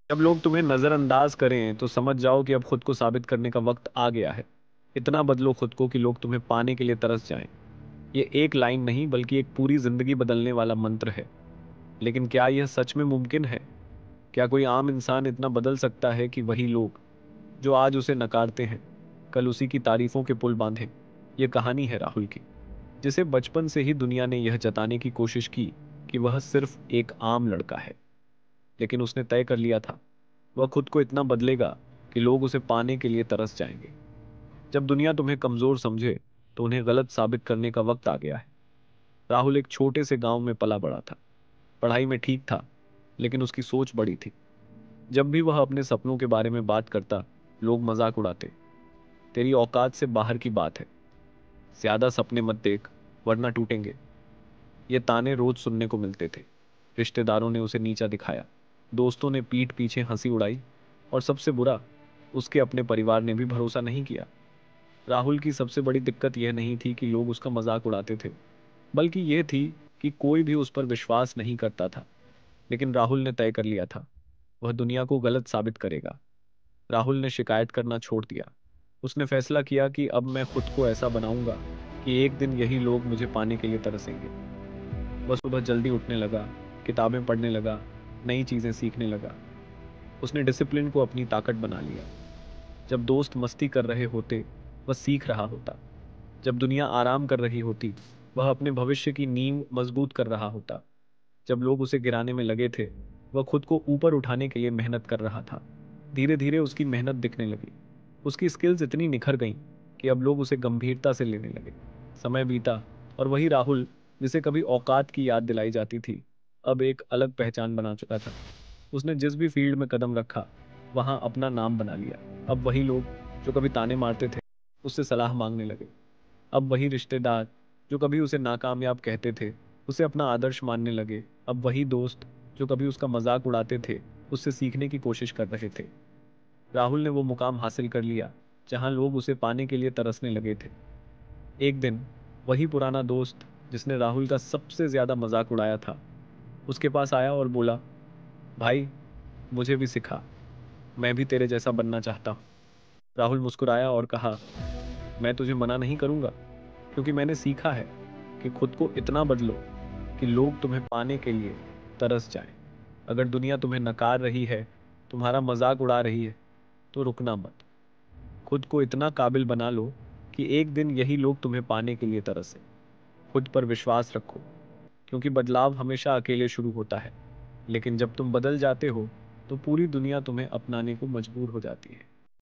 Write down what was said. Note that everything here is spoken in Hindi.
जब लोग तुम्हें नज़रअंदाज करें तो समझ जाओ कि अब खुद को साबित करने का वक्त आ गया है। इतना बदलो खुद को कि लोग तुम्हें पाने के लिए तरस जाएं। ये एक लाइन नहीं बल्कि एक पूरी जिंदगी बदलने वाला मंत्र है। लेकिन क्या यह सच में मुमकिन है? क्या कोई आम इंसान इतना बदल सकता है कि वही लोग जो आज उसे नकारते हैं कल उसी की तारीफों के पुल बांधें? यह कहानी है राहुल की, जिसे बचपन से ही दुनिया ने यह जताने की कोशिश की कि वह सिर्फ एक आम लड़का है। लेकिन उसने तय कर लिया था, वह खुद को इतना बदलेगा कि लोग उसे पाने के लिए तरस जाएंगे। जब दुनिया तुम्हें कमजोर समझे तो उन्हें गलत साबित करने का वक्त आ गया है। राहुल एक छोटे से गांव में पला बड़ा था। पढ़ाई में ठीक था, लेकिन उसकी सोच बड़ी थी। जब भी वह अपने सपनों के बारे में बात करता, लोग मजाक उड़ाते। तेरी औकात से बाहर की बात है, ज्यादा सपने मत देख वरना टूटेंगे। ये ताने रोज सुनने को मिलते थे। रिश्तेदारों ने उसे नीचा दिखाया, दोस्तों ने पीठ पीछे हंसी उड़ाई, और सबसे बुरा, उसके अपने परिवार ने भी भरोसा नहीं किया। राहुल की सबसे बड़ी दिक्कत यह नहीं थी कि लोग उसका मजाक उड़ाते थे, बल्कि यह थी कि कोई भी उस पर विश्वास नहीं करता था। लेकिन राहुल ने तय कर लिया था, वह दुनिया को गलत साबित करेगा। राहुल ने शिकायत करना छोड़ दिया। उसने फैसला किया कि अब मैं खुद को ऐसा बनाऊंगा कि एक दिन यही लोग मुझे पाने के लिए तरसेंगे। वह सुबह जल्दी उठने लगा, किताबें पढ़ने लगा, नई चीज़ें सीखने लगा। उसने डिसिप्लिन को अपनी ताकत बना लिया। जब दोस्त मस्ती कर रहे होते, वह सीख रहा होता। जब दुनिया आराम कर रही होती, वह अपने भविष्य की नींव मजबूत कर रहा होता। जब लोग उसे गिराने में लगे थे, वह खुद को ऊपर उठाने के लिए मेहनत कर रहा था। धीरे धीरे उसकी मेहनत दिखने लगी। उसकी स्किल्स इतनी निखर गईं कि अब लोग उसे गंभीरता से लेने लगे। समय बीता, और वही राहुल जिसे कभी औकात की याद दिलाई जाती थी, अब एक अलग पहचान बना चुका था। उसने जिस भी फील्ड में कदम रखा, वहां अपना नाम बना लिया। अब वही लोग जो कभी ताने मारते थे, उससे सलाह मांगने लगे। अब वही रिश्तेदार जो कभी उसे नाकामयाब कहते थे, उसे अपना आदर्श मानने लगे। अब वही दोस्त जो कभी उसका मजाक उड़ाते थे, उससे सीखने की कोशिश कर रहे थे। राहुल ने वो मुकाम हासिल कर लिया जहां लोग उसे पाने के लिए तरसने लगे थे। एक दिन वही पुराना दोस्त जिसने राहुल का सबसे ज्यादा मजाक उड़ाया था, उसके पास आया और बोला, भाई, मुझे भी सिखा, मैं भी तेरे जैसा बनना चाहता हूँ। राहुल मुस्कुराया और कहा, मैं तुझे मना नहीं करूंगा, क्योंकि मैंने सीखा है कि खुद को इतना बदलो कि लोग तुम्हें पाने के लिए तरस जाएं। अगर दुनिया तुम्हें नकार रही है, तुम्हारा मजाक उड़ा रही है, तो रुकना मत। खुद को इतना काबिल बना लो कि एक दिन यही लोग तुम्हें पाने के लिए तरसे। खुद पर विश्वास रखो, क्योंकि बदलाव हमेशा अकेले शुरू होता है, लेकिन जब तुम बदल जाते हो तो पूरी दुनिया तुम्हें अपनाने को मजबूर हो जाती है।